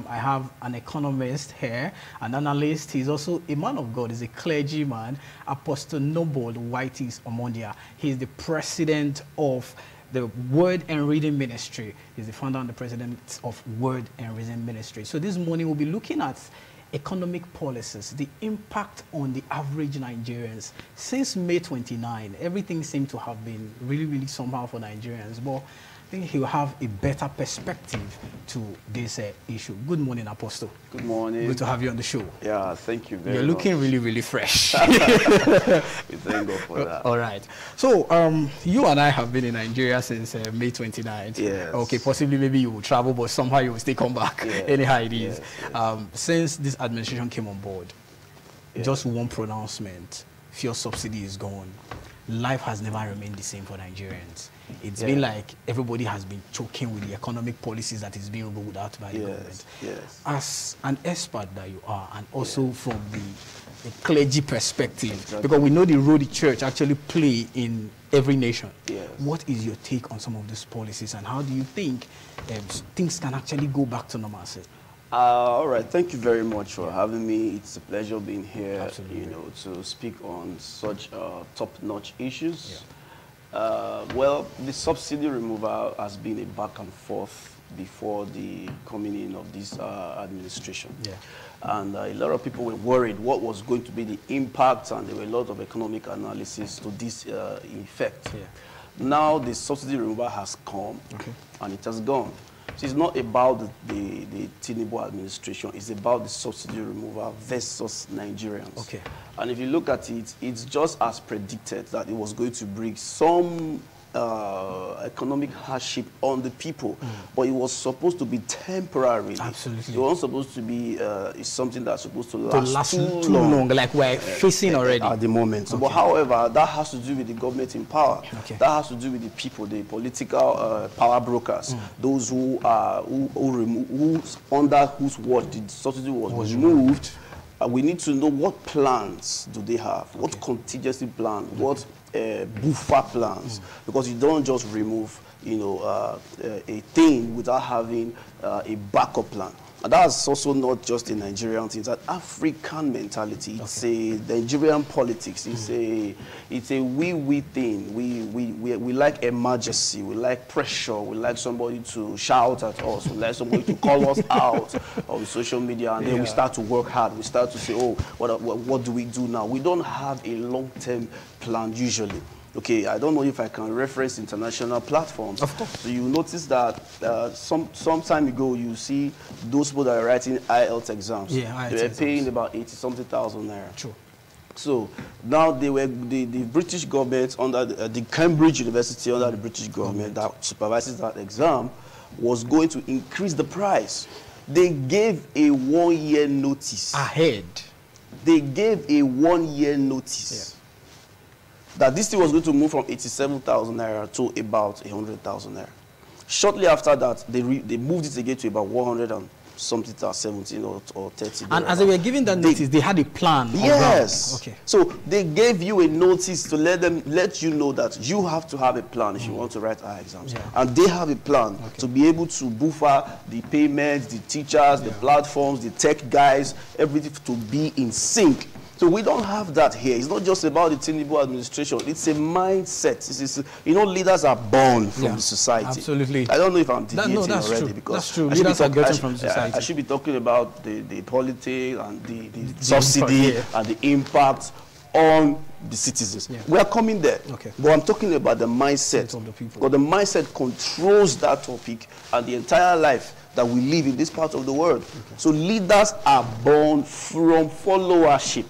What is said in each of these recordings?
I have an economist here, an analyst. He's also a man of God. He's a clergyman, Apostle Noble Whiteys Omondia. He's the president of the Word and Reading Ministry. He's the founder and the president of Word and Reading Ministry. So this morning we'll be looking at economic policies, the impact on the average Nigerians. Since May 29, everything seemed to have been really somehow for Nigerians, but I think he'll have a better perspective to this issue. Good morning, Apostle. Good morning. Good to have you on the show. Yeah, thank you very much. You're looking really fresh. We thank God for that. All right. So, you and I have been in Nigeria since May 29th. Yes. Okay, possibly maybe you will travel, but somehow you will still come back. Yes. Anyhow it is. Yes. Since this administration came on board, just one pronouncement: fuel subsidy is gone. Life has never remained the same for Nigerians. It's been like everybody has been choking with the economic policies that is being rolled out by the government. Yes. As an expert that you are, and also from the clergy perspective, because we know the role the church actually play in every nation. Yes. What is your take on some of these policies, and how do you think things can actually go back to normalcy? All right, thank you very much for having me. It's a pleasure being here. Absolutely. You know, to speak on such top-notch issues. Well, the subsidy removal has been a back and forth before the coming in of this administration. And a lot of people were worried what was going to be the impact, and there were a lot of economic analysis to this effect. Now the subsidy removal has come, and it has gone. So it's not about the Tinubu administration, it's about the subsidy removal versus Nigerians. And if you look at it, it's just as predicted that it was going to bring some economic hardship on the people, but it was supposed to be temporary. Absolutely. It wasn't supposed to be something that's supposed to last too long, like we're facing already at the moment. So, but however, that has to do with the government in power. That has to do with the people, the political power brokers, those who are under whose watch the subsidy was removed. We need to know what plans do they have, what contingency plan, what buffer plans, because you don't just remove, you know, a thing without having a backup plan. And that's also not just a Nigerian thing; it's an African mentality. It's a Nigerian politics. It's a we thing. We like emergency. We like pressure. We like somebody to shout at us. We like somebody to call us out on social media, and then we start to work hard. We start to say, oh, what do we do now? We don't have a long-term plan usually. Okay, I don't know if I can reference international platforms. Of course. So you notice that some time ago, you see those people that are writing IELTS exams. They were paying about 80-something thousand naira. True. So now the British government, under the Cambridge University, under the British government that supervises that exam, was going to increase the price. They gave a 1-year notice. Ahead. They gave a 1-year notice. That this thing was going to move from 87,000 naira to about 100,000 naira. Shortly after that, they moved it again to about 100 and something, 17 or 30. And as they were giving that notice, they had a plan. Yes. So they gave you a notice to let you know that you have to have a plan if you want to write our exams. And they have a plan to be able to buffer the payments, the teachers, the platforms, the tech guys, everything to be in sync. So we don't have that here. It's not just about the Tinubu administration. It's a mindset. You know, leaders are born from the society. Absolutely. I don't know if I'm deviating that's already. True. Because that's true. Leaders are getting from society. I should be talking about the politics and the subsidy and the impact on the citizens. We are coming there. But I'm talking about the mindset of the people. Because the mindset controls that topic and the entire life that we live in this part of the world. So leaders are born from followership.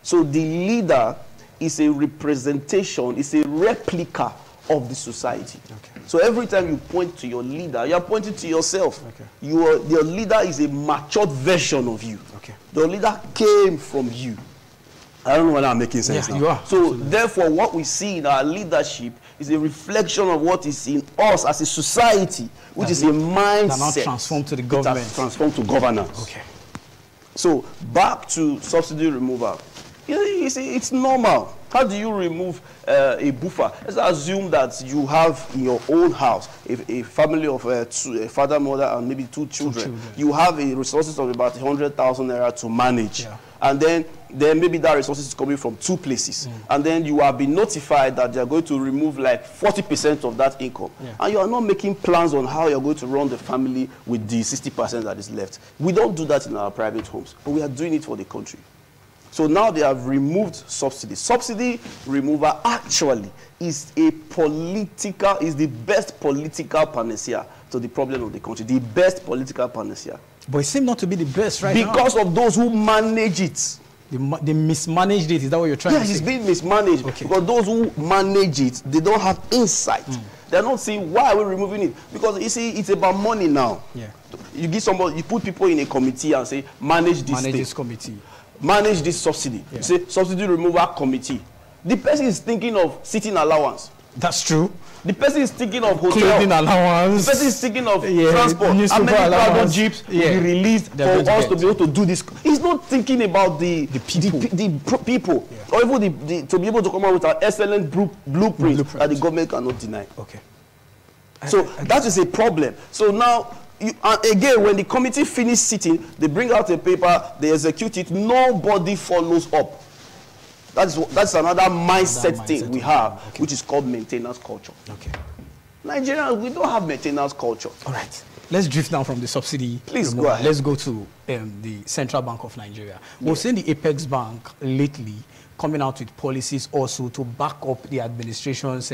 So the leader is a representation, is a replica of the society. So every time you point to your leader, you are pointing to yourself. Your leader is a matured version of you. Your leader came from you. I don't know whether I'm making sense now. You are. So therefore, what we see in our leadership is a reflection of what is in us as a society, which is a mindset that now transformed to the government. It has transformed to governance. So back to subsidy removal. It's normal. How do you remove a buffer? Let's assume that you have in your own house a family of a father, mother, and maybe two children. You have a resources of about 100,000 naira to manage. Yeah. And then maybe that resources is coming from 2 places. And then you have been notified that they're going to remove like 40% of that income. Yeah. And you are not making plans on how you're going to run the family with the 60% that is left. We don't do that in our private homes, but we are doing it for the country. So now they have removed subsidy. Subsidy removal actually is the best political panacea to the problem of the country. The best political panacea. But it seems not to be the best right now. Because of those who manage it. They mismanaged it. Is that what you're trying to say? Yeah, it's being mismanaged. Okay. Because those who manage it, they don't have insight. They're not saying, why are we removing it? Because you see, it's about money now. Yeah. You give somebody, you put people in a committee and say, manage this committee. Manage this subsidy. Yeah. You say, subsidy removal committee. The person is thinking of sitting allowance. That's true. The person is thinking of hotel. Clothing allowance. The person is thinking of transport. How many cargo jeeps will be released for us to be able to do this? He's not thinking about the people. Yeah. Or even to be able to come out with an excellent blueprint that the government cannot deny. Okay. So that is a problem. So now, and again, when the committee finishes sitting, they bring out a paper, they execute it, nobody follows up. That's another mindset thing we have, which is called maintenance culture. Okay. Nigerians, we don't have maintenance culture. All right. Let's drift now from the subsidy. Please go ahead. Let's go to the Central Bank of Nigeria. We've seen the Apex Bank lately coming out with policies also to back up the administration's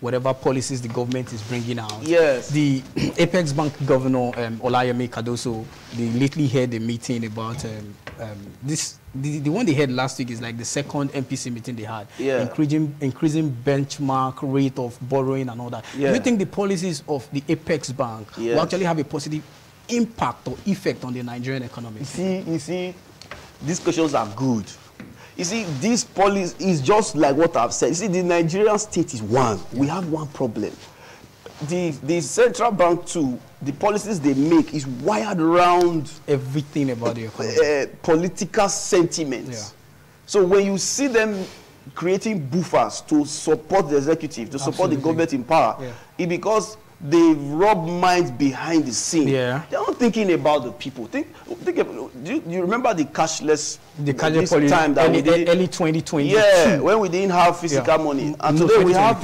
whatever policies the government is bringing out. Yes. The Apex Bank Governor, Olayemi Cardoso, they lately had a meeting about this. The one they had last week is like the second MPC meeting they had, increasing benchmark rate of borrowing and all that. Yeah. Do you think the policies of the Apex Bank will actually have a positive impact or effect on the Nigerian economy? You see, these questions are good. You see, this policy is just like what I've said. You see, the Nigerian state is one. Yeah. We have one problem. The central bank too, the policies they make is wired around everything about the economy. Political sentiments. Yeah. So when you see them creating buffers to support the executive, to support the government in power, it's because they rub minds behind the scene. Yeah. They're not thinking about the people. Think do you remember the cashless policy time that early 2020? Yeah, when we didn't have physical money. And today we have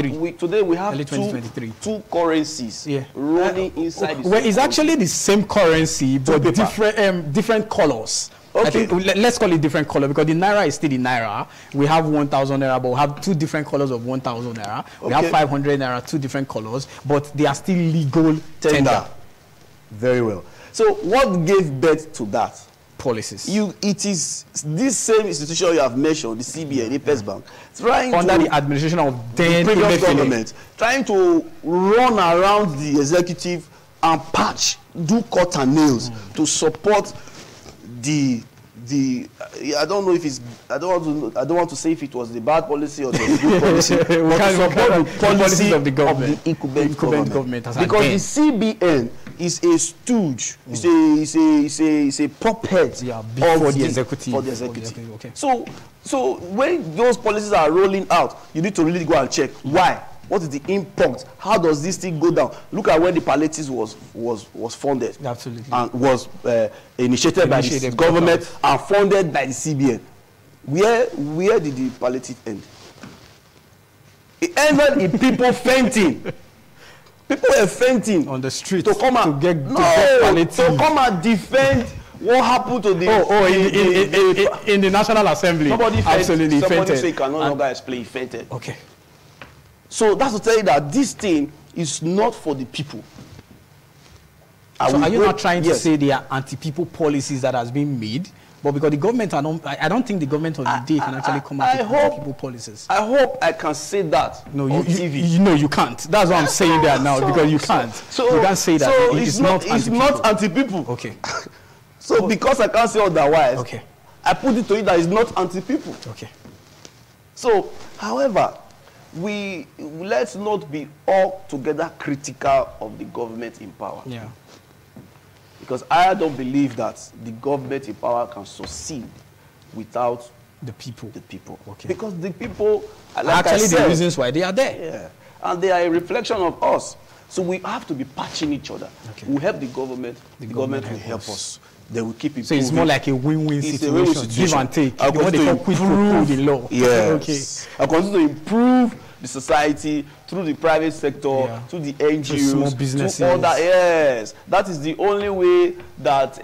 two currencies rolling inside the well, it's actually the same currency, but different colors. Okay. Let's call it different color because the naira is still the naira. We have 1,000 naira, but we have 2 different colors of 1,000 naira. We have 500 naira, 2 different colors, but they are still legal tender. Very well. So what gave birth to that? Policies. It is this same institution you have mentioned, the CBN, the Apex Bank, trying under the administration of the previous government, trying to run around the executive and patch, do cut and nails to support I don't know if it's I don't want to say if it was the bad policy or the good policy. But to support the policy of the government, the incumbent government. Because the CBN is a stooge, it's a puppet for the executive. Okay. So when those policies are rolling out, you need to really go and check why. What is the impact? How does this thing go down? Look at when the palliatives was funded. Absolutely. And was initiated by the government and funded by the CBN. Where did the palliative end? It ended in people fainting. People were fainting on the street to come out to come and defend what happened to the in the National Assembly. Somebody say he can no longer explain. He fainted. Okay. So that's to tell you that this thing is not for the people. So are you not trying to say there are anti-people policies that has been made? But because the government, I don't think the government of the day can actually come out with anti-people policies. I hope I can say that on TV. No, you can't. That's why I'm saying that now, because you can't. So you can't say that. So it's not anti-people. Okay. So because I can't say otherwise, I put it to you that it's not anti-people. Okay. So, however, let's not be altogether critical of the government in power. Yeah. Because I don't believe that the government in power can succeed without The people. The people. Okay. Because the people are actually the reasons why they are there. Yeah. And they are a reflection of us. So we have to be patching each other. Okay. We help the government. The government will help us. They will keep it. So it's more like a win-win situation. Give and take. I want to improve the law. Yes. Okay. I continue to improve the society through the private sector, through the NGOs, small businesses. Through all that. Yes. That is the only way that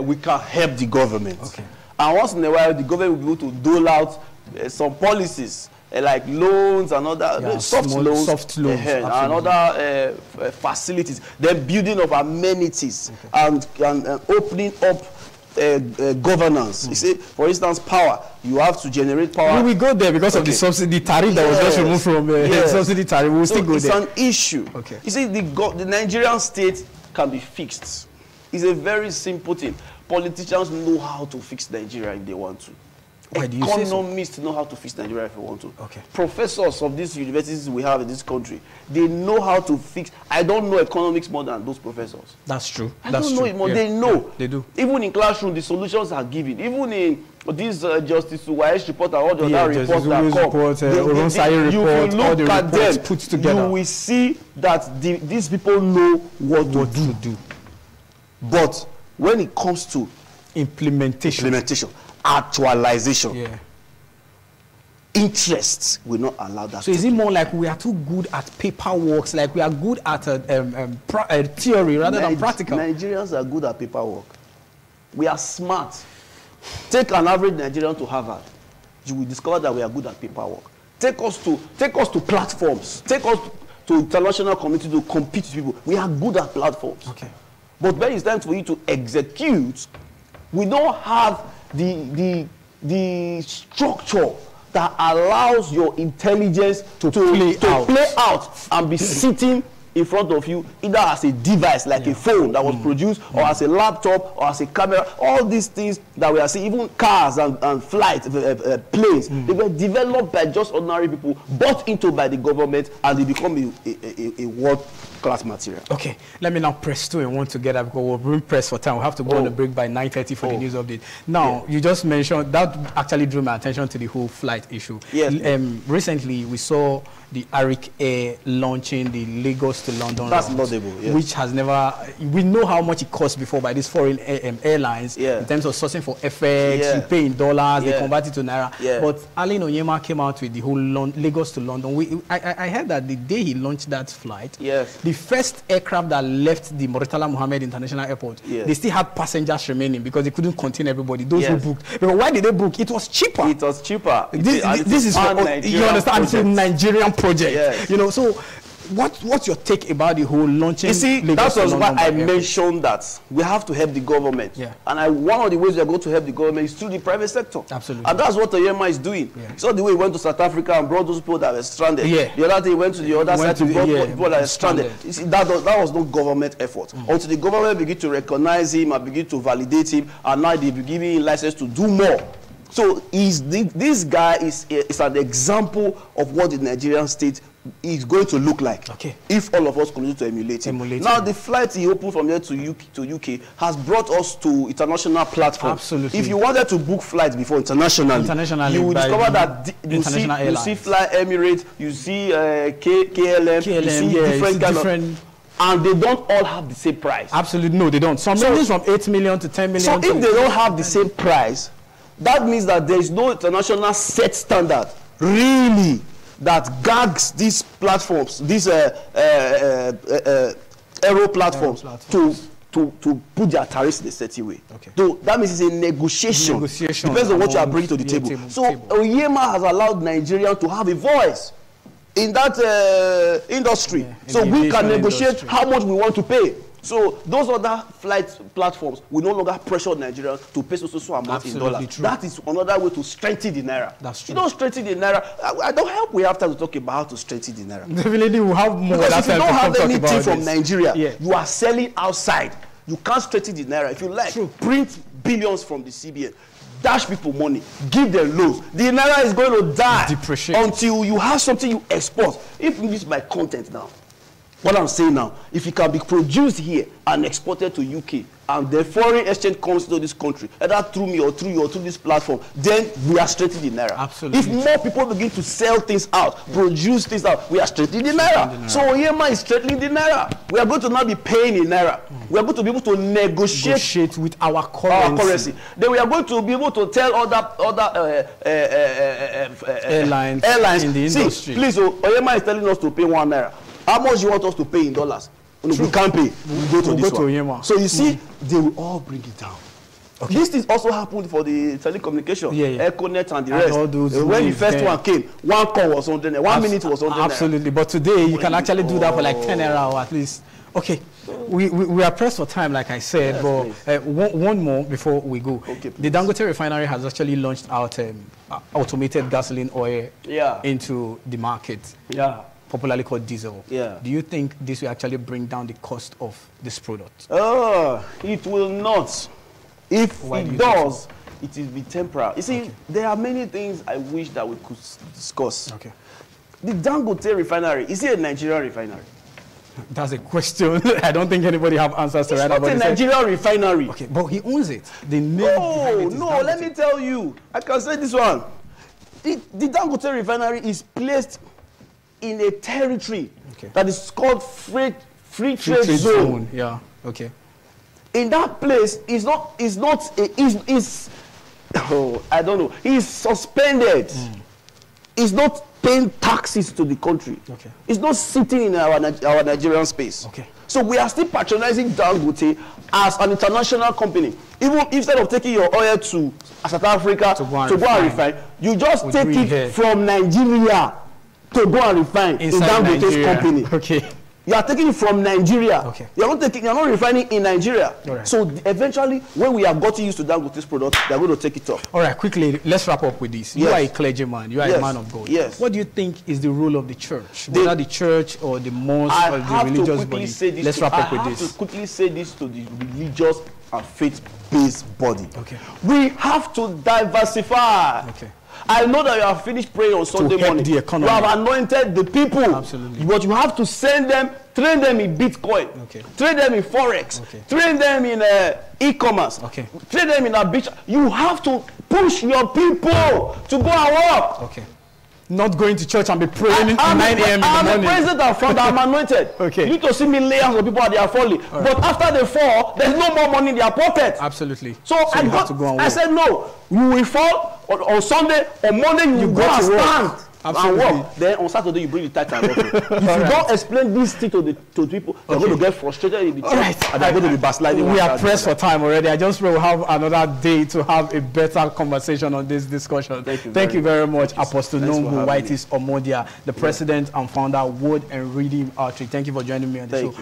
we can help the government. Okay. And once in a while, the government will be able to dole out some policies. Like loans and other soft loans, and other facilities, then building of amenities and opening up governance. You see, for instance, power. You have to generate power. We go there because of the subsidy tariff that was just removed from subsidy tariff. We'll still go there. It's an issue. Okay. You see, the Nigerian state can be fixed. It's a very simple thing. Politicians know how to fix Nigeria if they want to. Economists know how to fix Nigeria if they want to. Okay. Professors of these universities we have in this country, they know how to fix. I don't know economics more than those professors. That's true. I don't know it more. They know. Yeah, they do. Even in classroom, the solutions are given. Even in this Justice Wise report and all the other reports that come, you will look at them, put together. You will see that these people know what to do. But when it comes to implementation, actualization, interests will not allow that. So is it more like we are too good at paperwork, like we are good at theory rather than practical? Nigerians are good at paperwork. We are smart. Take an average Nigerian to Harvard, you will discover that we are good at paperwork. Take us to platforms. Take us to international community to compete with people. We are good at platforms. Okay. But when it's time for you to execute, we don't have the structure that allows your intelligence to play out and be sitting in front of you, either as a device like a phone that was produced, or as a laptop, or as a camera. All these things that we are seeing, even cars and flight planes, they were developed by just ordinary people, bought into by the government, and they become a world-class material. Okay, let me now press 2 and 1 together because we're being pressed for time. We have to go on the break by 9:30 for the news update. Now, you just mentioned, that actually drew my attention to the whole flight issue. Yes. Recently, we saw the Arik Air launching the Lagos to London route, laudable, yes. Which has never, we know how much it costs before by these foreign airlines in terms of sourcing for FX, you pay in dollars, they convert it to Naira. But Aline Onyema came out with the whole Lagos to London. I heard that the day he launched that flight, the first aircraft that left the Murtala Mohammed International Airport, they still had passengers remaining because they couldn't contain everybody, those who booked. Because why did they book? It was cheaper. It was cheaper. This is, you understand, it's a Nigerian project. You know, so what's your take about the whole launching? You see, that was why I mentioned that we have to help the government. And one of the ways we are going to help the government is through the private sector. Absolutely. And that's what Onyema is doing. So the way he went to South Africa and brought those people that were stranded. The other day he went to the other side to brought people that were stranded. You see, that was no government effort. Until the government begin to recognize him and begin to validate him, and now they be giving him license to do more. So this guy is an example of what the Nigerian state is going to look like if all of us continue to emulate him. Now the flight he opened from here to UK has brought us to international platforms. Absolutely. If you wanted to book flights before internationally you will discover that you see Fly Emirates, you see KLM, you see different kind of, and they don't all have the same price. Absolutely, no, they don't. Some ranges from 8 million to 10 million. So if they don't have the same price, that means that there is no international set standard really that gags these platforms, these aero platforms, to put their tariffs in a certain way. So that means it's a negotiation. Depends on what you are bringing to the table. So Onyema has allowed Nigeria to have a voice in that industry. So we can negotiate how much we want to pay. So those other flight platforms will no longer pressure Nigerians to pay so amount in dollars. That is another way to strengthen the Naira. That's true. You don't strengthen the Naira. I don't help we have time to talk about how to strengthen the Naira. Definitely we'll have more. Because if you don't have anything from Nigeria, you are selling outside. You can't strengthen the Naira. If you like, print billions from the CBN. Dash people money, give them loans. The Naira is going to die until you have something you export. If this is my content now, what I'm saying now, if it can be produced here and exported to UK and the foreign exchange comes to this country, either through me or through you or through this platform, then we are strengthening the naira. Absolutely. If more people begin to sell things out, produce things out, we are strengthening the naira. So Oyema is strengthening the naira. We are going to now be paying in naira. We are going to be able to negotiate with our currency. Then we are going to be able to tell other airlines in the industry. See, please, Oyema is telling us to pay 1 naira. How much you want us to pay in dollars? We can't pay. We go to this one. So you see, they will all bring it down. Okay. This thing also happened for the telecommunication, Econet and the rest. When the first one came, 1 call was 100 naira, 1 minute was 100 naira. Absolutely, but today you can actually do that for like 10 naira or at least. Okay, we are pressed for time, like I said, but one more before we go. Okay, the Dangote refinery has actually launched out automated gasoline oil into the market. Yeah. Popularly called diesel. Yeah. Do you think this will actually bring down the cost of this product? It will not. If it does, it will be temporary. You see, there are many things I wish that we could discuss. Okay. The Dangote refinery, is it a Nigerian refinery? That's a question. I don't think anybody have answers to that. It's not a Nigerian refinery. Okay, but he owns it. The name no, let me tell you. I can say this one. The Dangote refinery is placed in a territory that is called free trade zone. Yeah. Okay. In that place, I don't know. He's suspended. He's not paying taxes to the country. Okay. He's not sitting in our Nigerian space. Okay. So we are still patronizing Dangote as an international company. Even instead of taking your oil to South Africa to go and refine, you just take it from Nigeria to go and refine in Dangote's company. Okay. You are taking it from Nigeria. Okay. You are not refining in Nigeria. Right. So eventually, when we have gotten used to Dangote's product, they are going to take it off. All right, quickly, let's wrap up with this. Yes. You are a clergyman. You are a man of God. Yes. What do you think is the role of the church? Whether the church or the mosque or the religious body? Let's wrap up with this. I have to quickly say this to the religious and faith-based body. Okay. We have to diversify. Okay. I know that you have finished praying on Sunday morning. You have anointed the people. Absolutely. But you have to send them, train them in Bitcoin, train them in Forex, train them in e-commerce, train them in a beach. You have to push your people to go and work. Okay. Not going to church and be praying at 9 a.m. in the morning. I'm the president and founder. I'm anointed. Okay. You need to see me layers of people at their falling. Right. But after they fall, there's no more money in their pocket. Absolutely. So I said, no, you will fall on Sunday, on Monday you go and stand. Absolutely. And work. Then on Saturday you bring the tithe and offering. If you don't explain this thing to people, they're going to get frustrated in the church. And they're going to be backsliding. We are pressed for time already. I just pray we'll have another day to have a better conversation on this discussion. Thank you very much, Apostle Nombu Whiteys Omodia, the president and founder, Word and Reading Outreach. Thank you for joining me on the show.